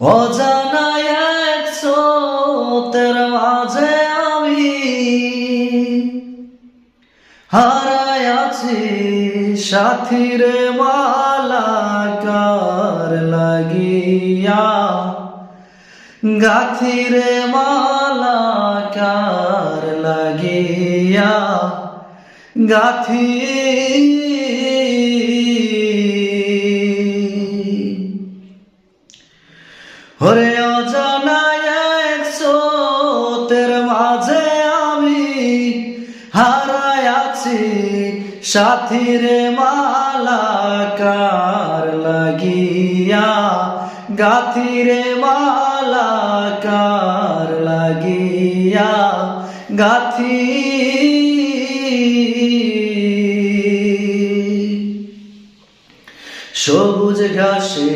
অজানা এক স্রোতের মাঝে আমি হারাই আছি, সাথীরে মালাকার লাগিয়া, গাথিরে মালাকার লাগিয়া, গাথি ওরে অজানা এক স্রোতের মাঝে আমি হারাই আছি, সাথীরে মালাকার লাগিয়া, গাথিরে মালাকার লাগিয়া, গাথি সবুজ ঘাসে